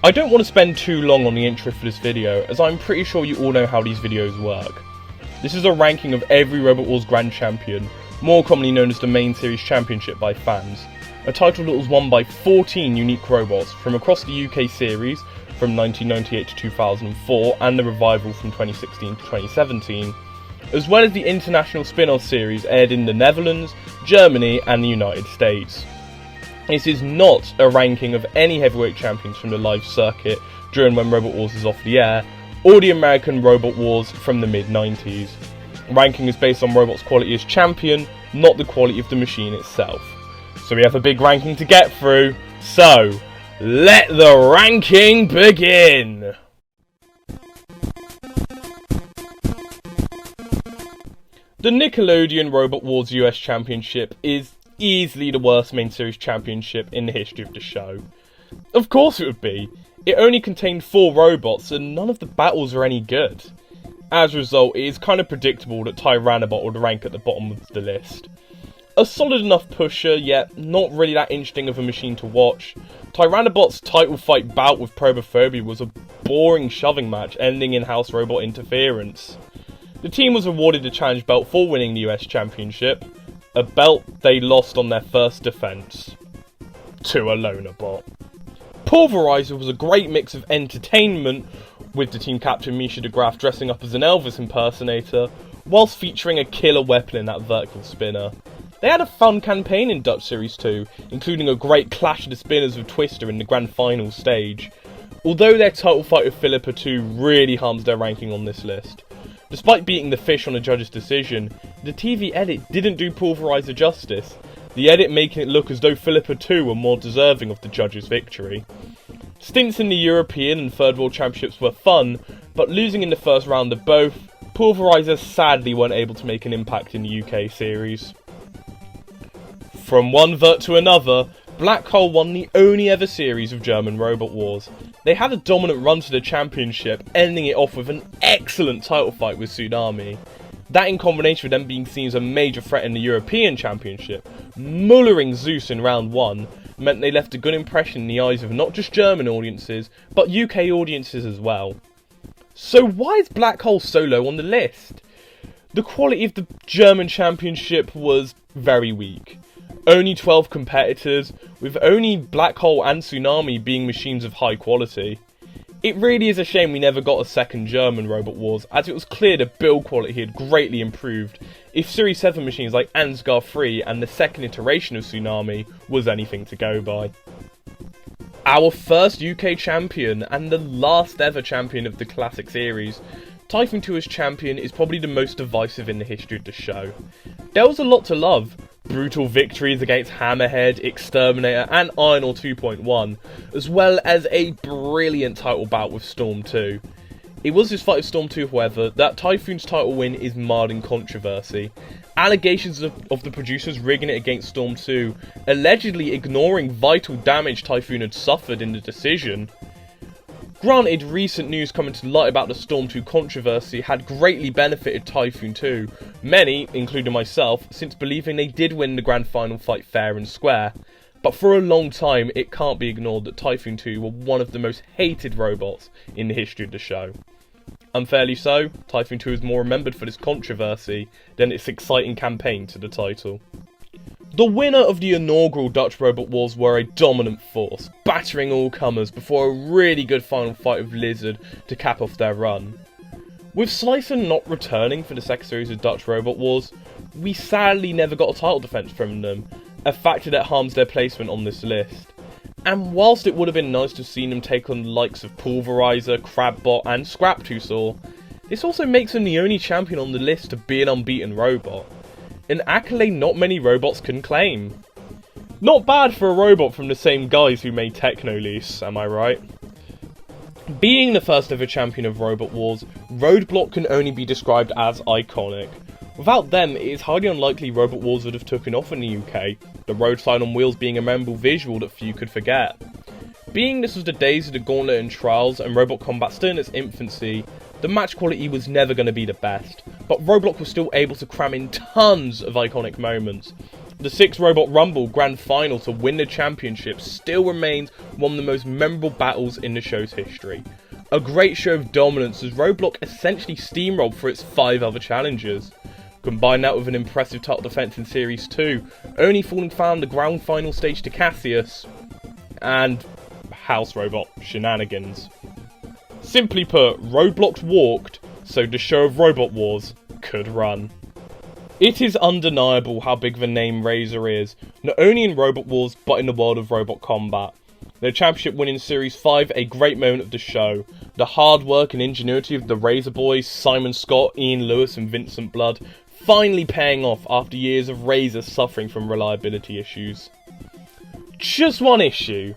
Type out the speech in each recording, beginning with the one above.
I don't want to spend too long on the intro for this video, as I'm pretty sure you all know how these videos work. This is a ranking of every Robot Wars Grand Champion, more commonly known as the Main Series Championship by fans. A title that was won by 14 unique robots from across the UK series from 1998 to 2004 and the revival from 2016 to 2017, as well as the international spin-off series aired in the Netherlands, Germany and the United States. This is not a ranking of any heavyweight champions from the live circuit during when Robot Wars is off the air, or the American Robot Wars from the mid-90s. Ranking is based on Robot's quality as champion, not the quality of the machine itself. So we have a big ranking to get through, so let the ranking begin! The Nickelodeon Robot Wars US Championship is easily the worst main series championship in the history of the show. Of course it would be. It only contained 4 robots and none of the battles are any good. As a result, it is kind of predictable that Tyrannobot would rank at the bottom of the list. A solid enough pusher, yet not really that interesting of a machine to watch. Tyrannobot's title fight bout with Probophobia was a boring shoving match ending in house robot interference. The team was awarded the challenge belt for winning the US Championship, a belt they lost on their first defense to a loner bot. Pulverizer was a great mix of entertainment, with the team captain Misha DeGraff dressing up as an Elvis impersonator, whilst featuring a killer weapon in that vertical spinner. They had a fun campaign in Dutch Series 2, including a great clash of the spinners with Twister in the grand final stage, although their title fight with Philippa 2 really harms their ranking on this list. Despite beating the fish on a judge's decision, the TV edit didn't do Pulverizer justice, the edit making it look as though Philippa 2 were more deserving of the judge's victory. Stints in the European and Third World Championships were fun, but losing in the first round of both, Pulverizer sadly weren't able to make an impact in the UK series. From one vert to another, Black Hole won the only ever series of German Robot Wars. They had a dominant run to the championship, ending it off with an excellent title fight with Tsunami. That in combination with them being seen as a major threat in the European Championship, mullering Zeus in round 1, meant they left a good impression in the eyes of not just German audiences, but UK audiences as well. So why is Black Hole so low on the list? The quality of the German Championship was very weak. Only 12 competitors, with only Black Hole and Tsunami being machines of high quality. It really is a shame we never got a second German Robot Wars, as it was clear the build quality had greatly improved if Series 7 machines like Ansgar 3 and the second iteration of Tsunami was anything to go by. Our first UK champion, and the last ever champion of the classic series, Typhoon 2 as champion is probably the most divisive in the history of the show. There was a lot to love. Brutal victories against Hammerhead, Exterminator and Iron Ore 2.1, as well as a brilliant title bout with Storm 2. It was this fight with Storm 2, however, that Typhoon's title win is marred in controversy. Allegations of the producers rigging it against Storm 2, allegedly ignoring vital damage Typhoon had suffered in the decision. Granted, recent news coming to light about the Storm 2 controversy had greatly benefited Typhoon 2, many, including myself, since believing they did win the grand final fight fair and square. But for a long time, it can't be ignored that Typhoon 2 were one of the most hated robots in the history of the show. Unfairly so, Typhoon 2 is more remembered for this controversy than its exciting campaign to the title. The winner of the inaugural Dutch Robot Wars were a dominant force, battering all comers before a really good final fight with Lizard to cap off their run. With Siphon not returning for the second series of Dutch Robot Wars, we sadly never got a title defense from them, a factor that harms their placement on this list. And whilst it would have been nice to have seen them take on the likes of Pulverizer, Crabbot and Scraptusaur, this also makes them the only champion on the list to be an unbeaten robot. An accolade not many robots can claim. Not bad for a robot from the same guys who made Technolease, am I right? Being the first ever champion of Robot Wars, Roadblock can only be described as iconic. Without them, it is highly unlikely Robot Wars would have taken off in the UK, the road sign on wheels being a memorable visual that few could forget. Being this was the days of the Gauntlet and Trials and robot combat still in its infancy, the match quality was never going to be the best, but Roadblock was still able to cram in tons of iconic moments. The 6 Robot Rumble Grand Final to win the championship still remains one of the most memorable battles in the show's history. A great show of dominance as Roadblock essentially steamrolled for its 5 other challengers. Combine that with an impressive title defense in Series 2, only falling foul in the Grand Final stage to Cassius, and House Robot shenanigans. Simply put, Roadblock walked so the show of Robot Wars could run. It is undeniable how big of a name Razer is, not only in Robot Wars but in the world of robot combat. Their championship win in Series 5, a great moment of the show. The hard work and ingenuity of the Razer boys, Simon Scott, Ian Lewis and Vincent Blood, finally paying off after years of Razer suffering from reliability issues. Just one issue.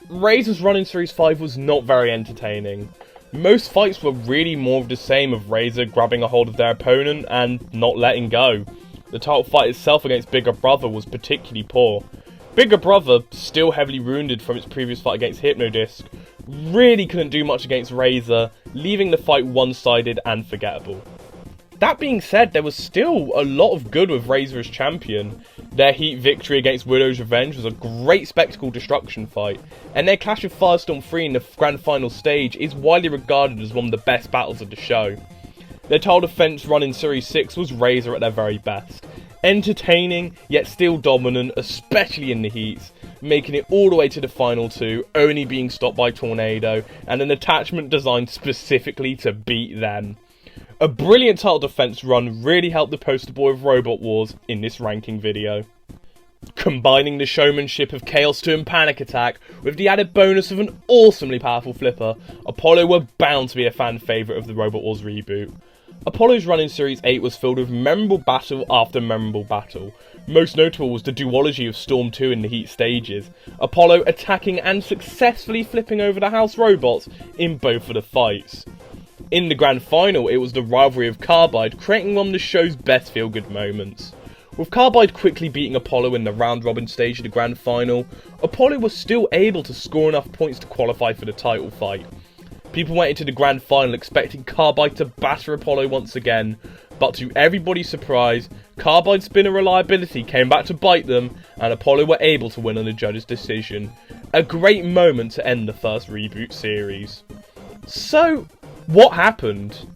Razer's run in Series 5 was not very entertaining. Most fights were really more of the same of Razer grabbing a hold of their opponent and not letting go. The title fight itself against Bigger Brother was particularly poor. Bigger Brother, still heavily wounded from its previous fight against Hypnodisc, really couldn't do much against Razer, leaving the fight one-sided and forgettable. That being said, there was still a lot of good with Razer as champion. Their Heat victory against Widow's Revenge was a great spectacle destruction fight, and their clash with Firestorm 3 in the Grand Final stage is widely regarded as one of the best battles of the show. Their title defense run in Series 6 was Razer at their very best. Entertaining, yet still dominant, especially in the heats, making it all the way to the Final 2, only being stopped by Tornado, and an attachment designed specifically to beat them. A brilliant title defense run really helped the poster boy of Robot Wars in this ranking video. Combining the showmanship of Chaos 2 and Panic Attack with the added bonus of an awesomely powerful flipper, Apollo were bound to be a fan favourite of the Robot Wars reboot. Apollo's run in Series 8 was filled with memorable battle after memorable battle. Most notable was the duology of Storm 2 in the heat stages, Apollo attacking and successfully flipping over the House robots in both of the fights. In the Grand Final, it was the rivalry of Carbide creating one of the show's best feel-good moments. With Carbide quickly beating Apollo in the round-robin stage of the Grand Final, Apollo was still able to score enough points to qualify for the title fight. People went into the Grand Final expecting Carbide to batter Apollo once again, but to everybody's surprise, Carbide's spin and reliability came back to bite them, and Apollo were able to win on the judge's decision. A great moment to end the first reboot series. So, what happened?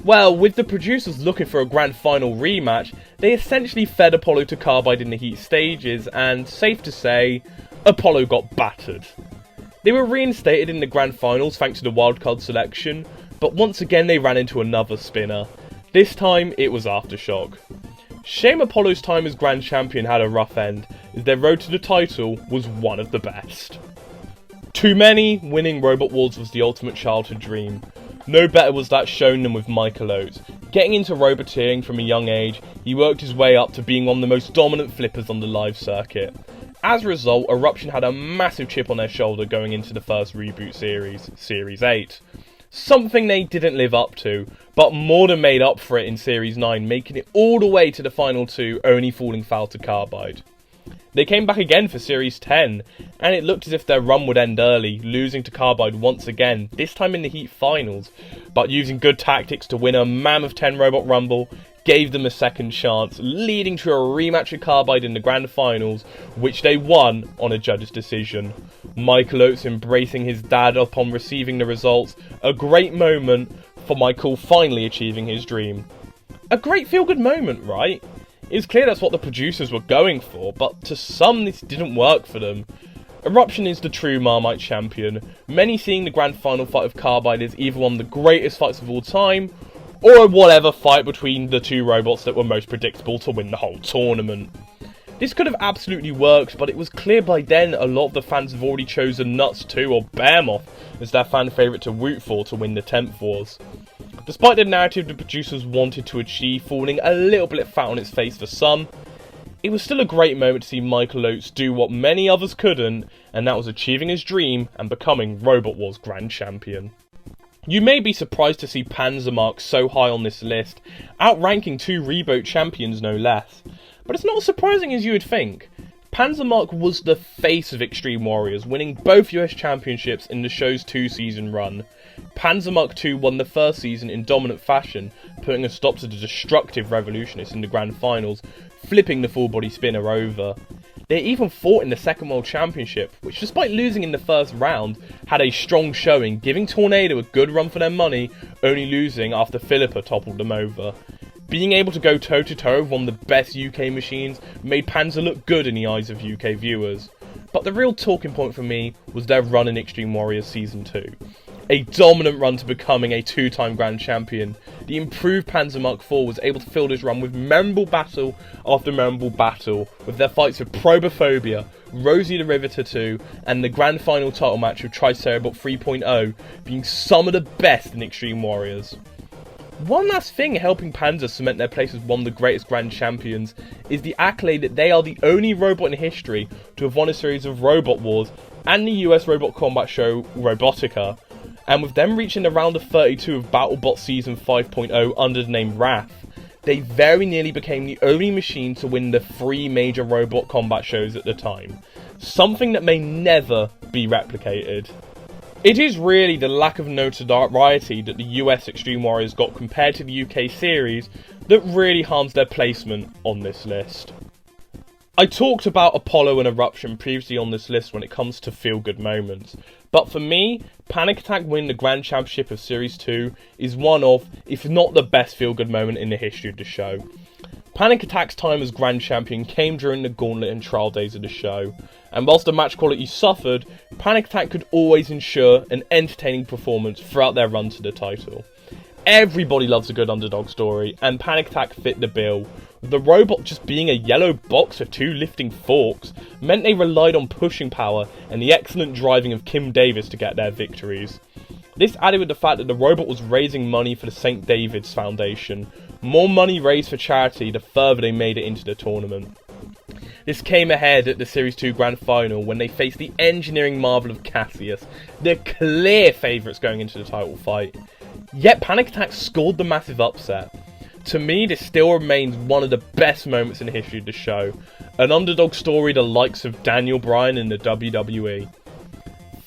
Well, with the producers looking for a Grand Final rematch, they essentially fed Apollo to Carbide in the heat stages, and safe to say, Apollo got battered. They were reinstated in the Grand Finals thanks to the wildcard selection, but once again they ran into another spinner. This time, it was Aftershock. Shame Apollo's time as Grand Champion had a rough end, as their road to the title was one of the best. To many, winning Robot Wars was the ultimate childhood dream. No better was that shown than with Michael Oates. Getting into roboteering from a young age, he worked his way up to being one of the most dominant flippers on the live circuit. As a result, Eruption had a massive chip on their shoulder going into the first reboot series, Series 8. Something they didn't live up to, but more than made up for it in Series 9, making it all the way to the Final 2, only falling foul to Carbide. They came back again for Series 10, and it looked as if their run would end early, losing to Carbide once again, this time in the Heat Finals, but using good tactics to win a mammoth 10 Robot Rumble, gave them a second chance, leading to a rematch with Carbide in the Grand Finals, which they won on a judge's decision. Michael Oates embracing his dad upon receiving the results, a great moment for Michael finally achieving his dream. A great feel-good moment, right? It was clear that's what the producers were going for, but to some this didn't work for them. Eruption is the true Marmite champion, many seeing the Grand Final fight of Carbide as either one of the greatest fights of all time, or whatever fight between the two robots that were most predictable to win the whole tournament. This could have absolutely worked, but it was clear by then a lot of the fans have already chosen Nuts 2 or Bearmoth as their fan favourite to root for to win the 10th Wars. Despite the narrative the producers wanted to achieve falling a little bit flat on its face for some, it was still a great moment to see Michael Oates do what many others couldn't, and that was achieving his dream and becoming Robot Wars Grand Champion. You may be surprised to see Panzer so high on this list, outranking two reboot champions no less. But it's not as surprising as you would think. Panzer was the face of Extreme Warriors, winning both US championships in the show's 2-season run. Panzer 2 won the first season in dominant fashion, putting a stop to the destructive Revolutionists in the Grand Finals, flipping the full body spinner over. They even fought in the second World Championship, which despite losing in the first round, had a strong showing, giving Tornado a good run for their money, only losing after Philippa toppled them over. Being able to go toe to toe with one of the best UK machines made Panzer look good in the eyes of UK viewers. But the real talking point for me was their run in Extreme Warriors Season 2. A dominant run to becoming a 2-time Grand Champion. The improved Panzer Mark IV was able to fill this run with memorable battle after memorable battle, with their fights with Probophobia, Rosie the Riveter 2, and the grand final title match with Tricerabot 3.0 being some of the best in Extreme Warriors. One last thing helping Panzer cement their place as one of the greatest Grand Champions is the accolade that they are the only robot in history to have won a series of Robot Wars and the US robot combat show Robotica, and with them reaching the round of 32 of BattleBot Season 5.0 under the name Wrath, they very nearly became the only machine to win the 3 major robot combat shows at the time, something that may never be replicated. It is really the lack of notoriety that the US Extreme Warriors got compared to the UK series that really harms their placement on this list. I talked about Apollo and Eruption previously on this list when it comes to feel-good moments, but for me, Panic Attack winning the Grand Championship of Series 2 is one of, if not the best feel-good moment in the history of the show. Panic Attack's time as Grand Champion came during the gauntlet and trial days of the show, and whilst the match quality suffered, Panic Attack could always ensure an entertaining performance throughout their run to the title. Everybody loves a good underdog story, and Panic Attack fit the bill. The robot just being a yellow box with 2 lifting forks meant they relied on pushing power and the excellent driving of Kim Davis to get their victories. This added with the fact that the robot was raising money for the St. David's Foundation, more money raised for charity the further they made it into the tournament. This came ahead at the Series 2 Grand Final when they faced the engineering marvel of Cassius, the clear favourites going into the title fight. Yet Panic Attack scored the massive upset. To me, this still remains one of the best moments in the history of the show, an underdog story the likes of Daniel Bryan in the WWE.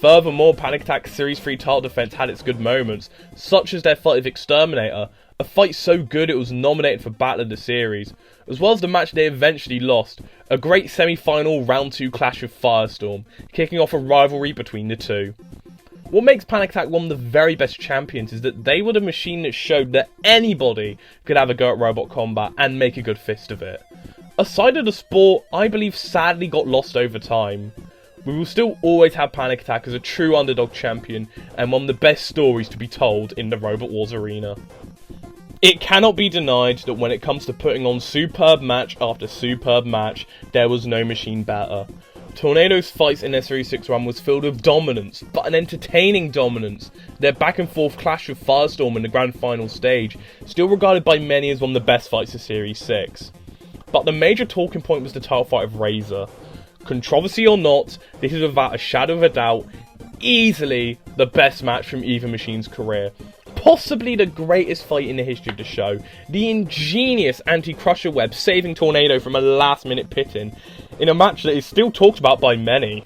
Furthermore, Panic Attack's Series 3 title defense had its good moments, such as their fight with Exterminator, a fight so good it was nominated for Battle of the Series, as well as the match they eventually lost, a great semi-final round 2 clash with Firestorm, kicking off a rivalry between the two. What makes Panic Attack one of the very best champions is that they were the machine that showed that anybody could have a go at robot combat and make a good fist of it. A side of the sport I believe sadly got lost over time. We will still always have Panic Attack as a true underdog champion and one of the best stories to be told in the Robot Wars arena. It cannot be denied that when it comes to putting on superb match after superb match, there was no machine better. Tornado's fights in their Series 6 run was filled with dominance, but an entertaining dominance. Their back and forth clash with Firestorm in the grand final stage, still regarded by many as one of the best fights of Series 6. But the major talking point was the title fight of Razer. Controversy or not, this is without a shadow of a doubt, easily the best match from either machine's career. Possibly the greatest fight in the history of the show. The ingenious anti-crusher web saving Tornado from a last-minute pit-in, in a match that is still talked about by many.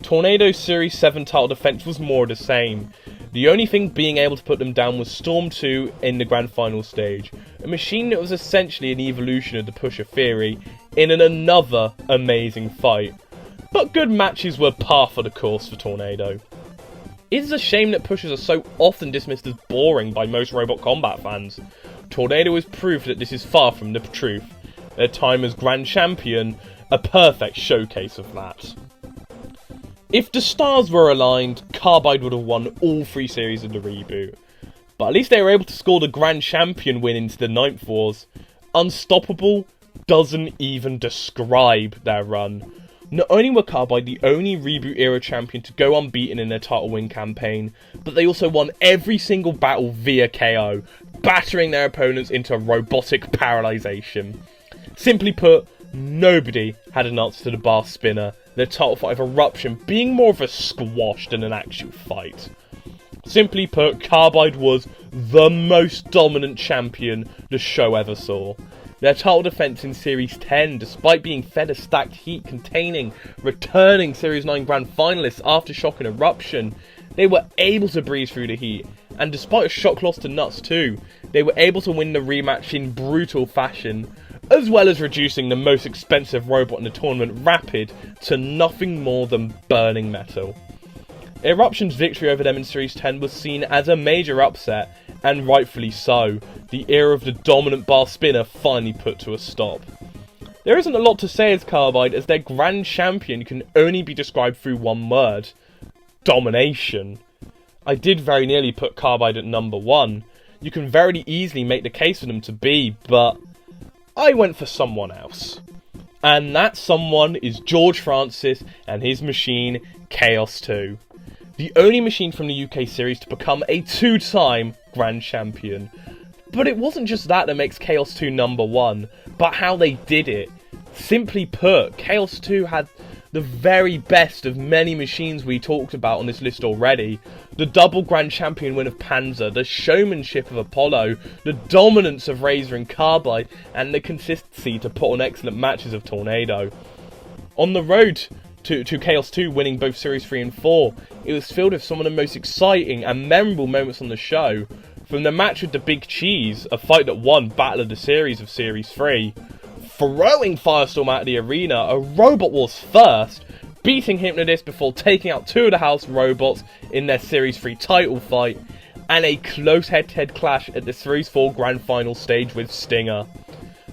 Tornado's Series 7 title defense was more of the same. The only thing being able to put them down was Storm 2 in the grand final stage, a machine that was essentially an evolution of the Pusher Theory in another amazing fight. But good matches were par for the course for Tornado. It is a shame that pushers are so often dismissed as boring by most robot combat fans. Tornado is proof that this is far from the truth. Their time as Grand Champion, a perfect showcase of that. If the stars were aligned, Carbide would have won all 3 series of the reboot. But at least they were able to score the Grand Champion win into the 9th Wars. Unstoppable doesn't even describe their run. Not only were Carbide the only Reboot era champion to go unbeaten in their title win campaign, but they also won every single battle via KO, battering their opponents into robotic paralysation. Simply put, nobody had an answer to the bar spinner, their title fight of Eruption being more of a squash than an actual fight. Simply put, Carbide was the most dominant champion the show ever saw. Their title defense in Series 10, despite being fed a stacked heat containing returning Series 9 Grand Finalists Aftershock and Eruption, they were able to breeze through the heat, and despite a shock loss to Nuts 2, they were able to win the rematch in brutal fashion, as well as reducing the most expensive robot in the tournament, Rapid, to nothing more than burning metal. Eruption's victory over them in Series 10 was seen as a major upset, and rightfully so. The era of the dominant bar spinner finally put to a stop. There isn't a lot to say as Carbide, as their grand champion can only be described through one word: domination. I did very nearly put Carbide at number 1. You can very easily make the case for them to be, but I went for someone else. And that someone is George Francis and his machine, Chaos 2. The only machine from the UK series to become a 2-time Grand Champion. But it wasn't just that makes Chaos 2 number 1, but how they did it. Simply put, Chaos 2 had the very best of many machines we talked about on this list already. The double Grand Champion win of Panzer, the showmanship of Apollo, the dominance of Razer and Carbide, and the consistency to put on excellent matches of Tornado. On the road to Chaos 2 winning both Series 3 and 4, it was filled with some of the most exciting and memorable moments on the show. From the match with the Big Cheese, a fight that won Battle of the Series of Series 3, throwing Firestorm out of the arena, a Robot Wars first, beating Hypnodist before taking out 2 of the House robots in their Series 3 title fight, and a close head-to-head clash at the Series 4 Grand Final stage with Stinger.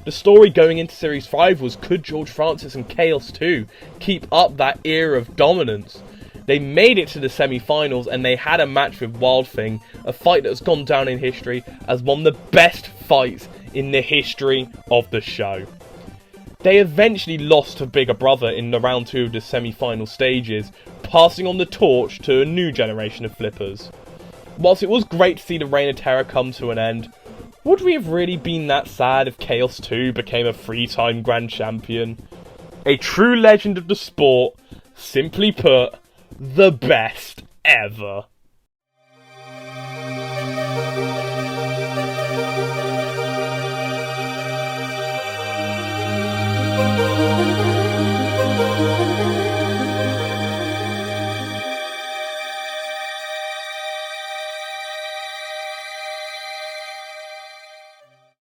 The story going into Series 5 was, could George Francis and Chaos 2 keep up that era of dominance? They made it to the semi-finals and they had a match with Wild Thing, a fight that has gone down in history as one of the best fights in the history of the show. They eventually lost to Bigger Brother in the round 2 of the semi-final stages, passing on the torch to a new generation of flippers. Whilst it was great to see the Reign of Terror come to an end, would we have really been that sad if Chaos 2 became a 3-time Grand Champion? A true legend of the sport, simply put, the best ever.